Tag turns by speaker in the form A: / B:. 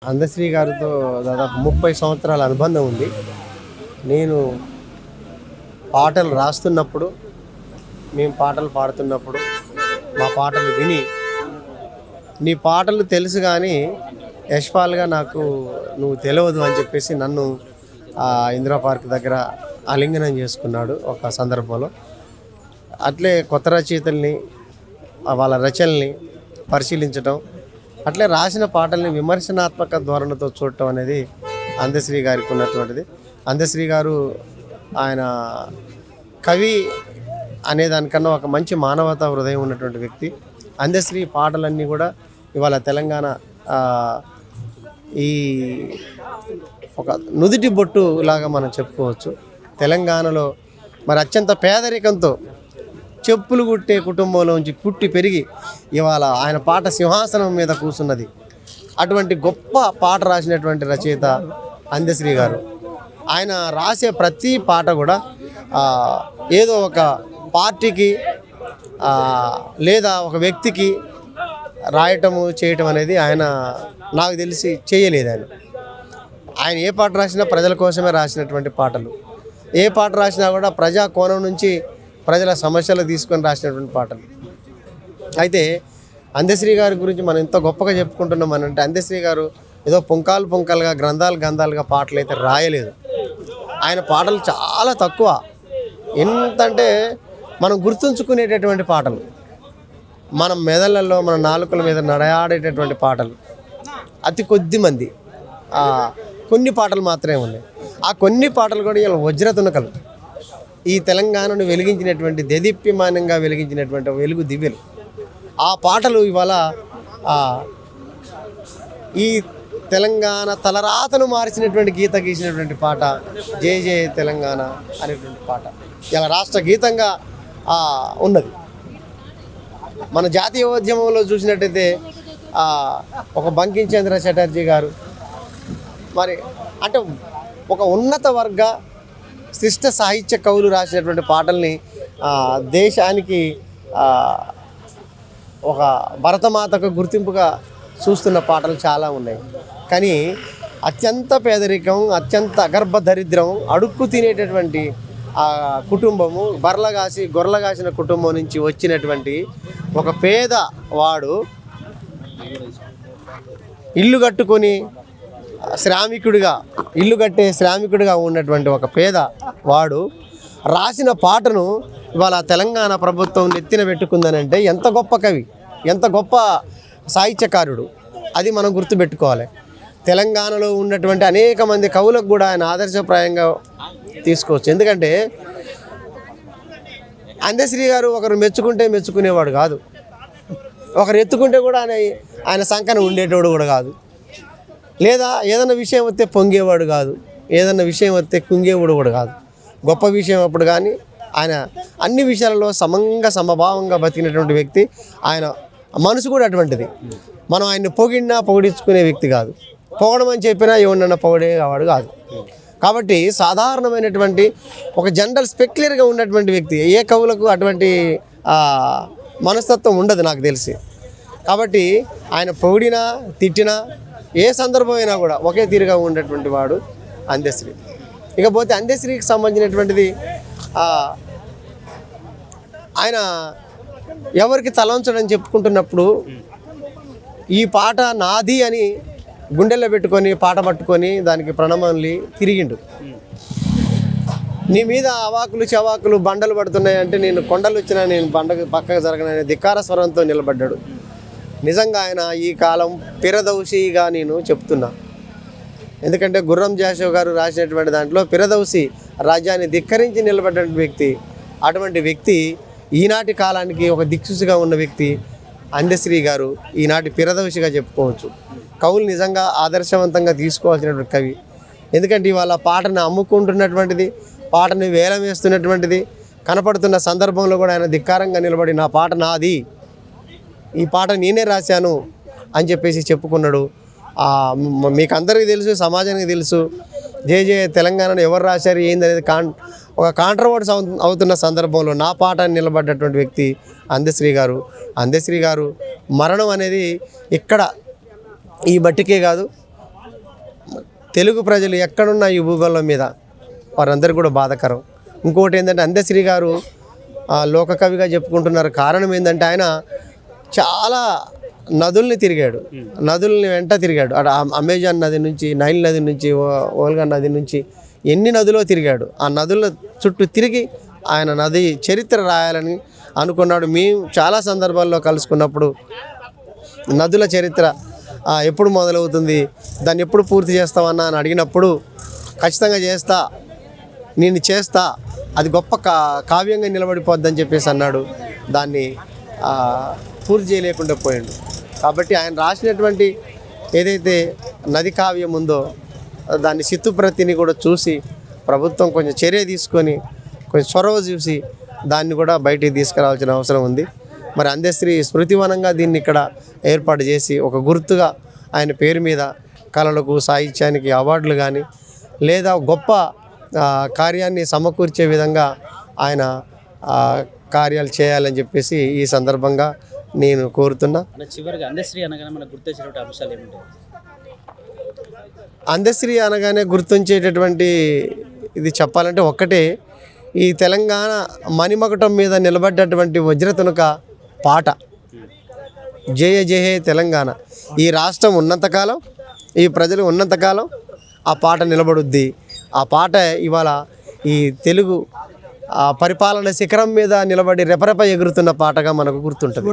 A: అందశ్రీ గారితో దాదాపు 30 సంవత్సరాల అనుబంధం ఉంది. నేను పాటలు రాస్తున్నప్పుడు, మేము పాటలు పాడుతున్నప్పుడు, మా పాటలు విని నీ పాటలు తెలుసు కానీ యశ్పాల్గా నాకు నువ్వు తెలియదు అని చెప్పేసి నన్ను ఇందిరా పార్క్ దగ్గర ఆలింగనం చేసుకున్నాడు ఒక సందర్భంలో. అట్లే కొత్త రచయితల్ని వాళ్ళ రచనల్ని పరిశీలించడం, అట్లే రాసిన పాటల్ని విమర్శనాత్మక ధోరణితో చూడటం అనేది అందశ్రీ గారికి ఉన్నటువంటిది. అందశ్రీ గారు ఆయన కవి అనేదానికన్నా ఒక మంచి మానవతా హృదయం ఉన్నటువంటి వ్యక్తి. అందశ్రీ పాటలన్నీ కూడా ఇవాళ తెలంగాణ ఈ ఒక నుదిటి బొట్టు లాగా మనం చెప్పుకోవచ్చు. తెలంగాణలో మరి అత్యంత పేదరికంతో చెప్పులు కుట్టే కుటుంబంలోంచి పుట్టి పెరిగి ఇవాళ ఆయన పాట సింహాసనం మీద కూర్చున్నది. అటువంటి గొప్ప పాట రాసినటువంటి రచయిత అందశ్రీ గారు. ఆయన రాసే ప్రతి పాట కూడా ఏదో ఒక పార్టీకి లేదా ఒక వ్యక్తికి రాయటము చేయటం అనేది ఆయన నాకు తెలిసి చేయలేదు. ఆయన ఏ పాట రాసినా ప్రజల కోసమే రాసినటువంటి పాటలు. ఏ పాట రాసినా కూడా ప్రజా కోణం నుంచి ప్రజల సమస్యలు తీసుకొని రాసినటువంటి పాటలు. అయితే అందశ్రీ గారి గురించి మనం ఎంత గొప్పగా చెప్పుకుంటున్నాం అంటే, అందశ్రీ గారు ఏదో పుంకాలుగా గ్రంథాలుగా పాటలు అయితే రాయలేదు. ఆయన పాటలు చాలా తక్కువ, ఎంతంటే మనం గుర్తుంచుకునేటటువంటి పాటలు, మన మెదళ్ళల్లో మన నాలుకల మీద నడయాడేటటువంటి పాటలు అతి కొద్ది మంది, కొన్ని పాటలు మాత్రమే ఉన్నాయి. ఆ కొన్ని పాటలు కూడా ఇలా వజ్రతునకలు, ఈ తెలంగాణను వెలిగించినటువంటి దేదీప్యమానంగా వెలిగించినటువంటి వెలుగు దివ్యలు. ఆ పాటలు ఇవాళ ఈ తెలంగాణ తలరాతను మార్చినటువంటి గీత గీసినటువంటి పాట జయ జయ తెలంగాణ అనేటువంటి పాట ఇలా రాష్ట్ర గీతంగా ఉన్నది. మన జాతీయోద్యమంలో చూసినట్టయితే ఒక బంకించంద్ర చటర్జీ గారు, మరి అంటే ఒక ఉన్నత వర్గ శిష్ట సాహిత్య కవులు రాసినటువంటి పాటల్ని దేశానికి ఒక భరతమాతకు గుర్తింపుగా చూస్తున్న పాటలు చాలా ఉన్నాయి. కానీ అత్యంత పేదరికం, అత్యంత అగర్భ దరిద్రం, అడుక్కు తినేటటువంటి కుటుంబము, గొర్రెలగాసిన కుటుంబం నుంచి వచ్చినటువంటి ఒక పేదవాడు, ఇల్లు కట్టుకొని ఇల్లు కట్టే శ్రామికుడిగా ఉన్నటువంటి ఒక పేదవాడు రాసిన పాటను ఇవాళ తెలంగాణ ప్రభుత్వం నెత్తిన పెట్టుకుందనంటే ఎంత గొప్ప కవి, ఎంత గొప్ప సాహిత్యకారుడు, అది మనం గుర్తుపెట్టుకోవాలి. తెలంగాణలో ఉన్నటువంటి అనేక మంది కవులకు కూడా ఆయన ఆదర్శప్రాయంగా తీసుకోవచ్చు. ఎందుకంటే అందశ్రీ గారు ఒకరు మెచ్చుకునేవాడు కాదు, ఒకరు ఎత్తుకుంటే కూడా ఆయన సంకన ఉండేటోడు కూడా కాదు, లేదా ఏదైనా విషయం వస్తే పొంగేవాడు కాదు, ఏదైనా విషయం వస్తే కుంగేవాడు కూడా కాదు. గొప్ప విషయం అప్పుడు కానీ ఆయన అన్ని విషయాలలో సమభావంగా బతికినటువంటి వ్యక్తి. ఆయన మనసు కూడా అటువంటిది. మనం ఆయన్ని పొగిడించుకునే వ్యక్తి కాదు, పొగడమని చెప్పినా ఎవరినన్నా పొగడేవాడు కాదు. కాబట్టి సాధారణమైనటువంటి ఒక జనరల్ స్పెక్యులర్గా ఉన్నటువంటి వ్యక్తి. ఏ కవులకు అటువంటి మనస్తత్వం ఉండదు నాకు తెలిసి. కాబట్టి ఆయన పొగిడినా తిట్టినా ఏ సందర్భమైనా కూడా ఒకే తీరుగా ఉండేటువంటి వాడు అందశ్రీ. ఇకపోతే అందశ్రీకి సంబంధించినటువంటిది ఆయన ఎవరికి తలంచడని చెప్పుకుంటున్నప్పుడు ఈ పాట నాది అని గుండెల్లో పెట్టుకొని పాట పట్టుకొని దానికి ప్రణామాలు తిరిగిండు. నీ మీద అవాకులు చవాకులు బండలు పడుతున్నాయంటే నేను కొండలు వచ్చినా నేను పక్కకు జరగననే ధిక్కార స్వరంతో నిలబడ్డాడు. నిజంగా ఆయన ఈ కాలం పిరదౌసిగా నేను చెప్తున్నా. ఎందుకంటే గుర్రం జాషవ్ గారు రాసినటువంటి దాంట్లో పిరదౌసి రాజ్యాన్ని ధిక్కరించి నిలబడ్డ వ్యక్తి. అటువంటి వ్యక్తి ఈనాటి కాలానికి ఒక దిక్సూచిగా ఉన్న వ్యక్తి అందశ్రీ గారు, ఈనాటి పిరదౌసిగా చెప్పుకోవచ్చు. కవులు నిజంగా ఆదర్శవంతంగా తీసుకోవాల్సినటువంటి కవి. ఎందుకంటే ఇవాళ పాటను అమ్ముకుంటున్నటువంటిది, పాటను వేలం వేస్తున్నటువంటిది కనపడుతున్న సందర్భంలో కూడా ఆయన ధిక్కారంగా నిలబడి నా పాట నాది, ఈ పాట నేనే రాశాను అని చెప్పేసి చెప్పుకున్నాడు. మీకు అందరికీ తెలుసు, సమాజానికి తెలుసు, జయ జయ తెలంగాణను ఎవరు రాశారు ఏందనేది ఒక కాంట్రవర్సీ అవుతున్న సందర్భంలో నా పాట నిలబడ్డటువంటి వ్యక్తి అందశ్రీ గారు. అందశ్రీ గారు మరణం అనేది ఇక్కడ ఈ బట్టికే కాదు, తెలుగు ప్రజలు ఎక్కడున్న ఈ భూగోళం మీద వారందరూ కూడా బాధాకరం. ఇంకోటి ఏంటంటే అందశ్రీ గారు లోకకవిగా చెప్పుకుంటున్నారు. కారణం ఏంటంటే ఆయన చాలా నదుల్ని తిరిగాడు, నదుల్ని వెంట తిరిగాడు. అక్కడ అమెజాన్ నది నుంచి, నైల్ నది నుంచి, ఓల్గా నది నుంచి ఎన్ని నదులో తిరిగాడు. ఆ నదుల చుట్టూ తిరిగి ఆయన నది చరిత్ర రాయాలని అనుకున్నాడు. మేము చాలా సందర్భాల్లో కలుసుకున్నప్పుడు నదుల చరిత్ర ఎప్పుడు మొదలవుతుంది, దాన్ని ఎప్పుడు పూర్తి చేస్తామన్నా అని అడిగినప్పుడు ఖచ్చితంగా చేస్తా, నేను చేస్తా, అది గొప్ప కావ్యంగా నిలబడిపోద్దని చెప్పేసి అన్నాడు. దాన్ని పూర్తి చేయలేకుండా పోయాడు. కాబట్టి ఆయన రాసినటువంటి ఏదైతే నది కావ్యం ఉందో దాన్ని చిత్తుప్రతిని కూడా చూసి ప్రభుత్వం కొంచెం చర్య తీసుకొని కొంచెం చొరవ చూసి దాన్ని కూడా బయటికి తీసుకురావాల్సిన అవసరం ఉంది. మరి అందశ్రీ స్మృతివనంగా దీన్ని ఇక్కడ ఏర్పాటు చేసి ఒక గుర్తుగా ఆయన పేరు మీద కళలకు, సాహిత్యానికి అవార్డులు కానీ లేదా గొప్ప కార్యాన్ని సమకూర్చే విధంగా ఆయన కార్యాలు చేయాలని చెప్పేసి ఈ సందర్భంగా నేను కోరుతున్నా.
B: చివరిగా అందశ్రీ అనగానే మనకు గుర్తొచ్చేటువంటి అంశాలు ఏమిటాయి?
A: అందశ్రీ అనగానే గుర్తుంచేటటువంటి ఇది చెప్పాలంటే ఒక్కటే, ఈ తెలంగాణ మణిమకుటం మీద నిలబడ్డటువంటి వజ్రతునక పాట జయ జయ తెలంగాణ. ఈ రాష్ట్రం ఉన్నంతకాలం, ఈ ప్రజలు ఉన్నంతకాలం ఆ పాట నిలబడుద్ది. ఆ పాట ఇవాళ ఈ తెలుగు పరిపాలన శిఖరం మీద నిలబడి రెపరెప ఎగురుతున్న పాటగా మనకు గుర్తుంటుంది.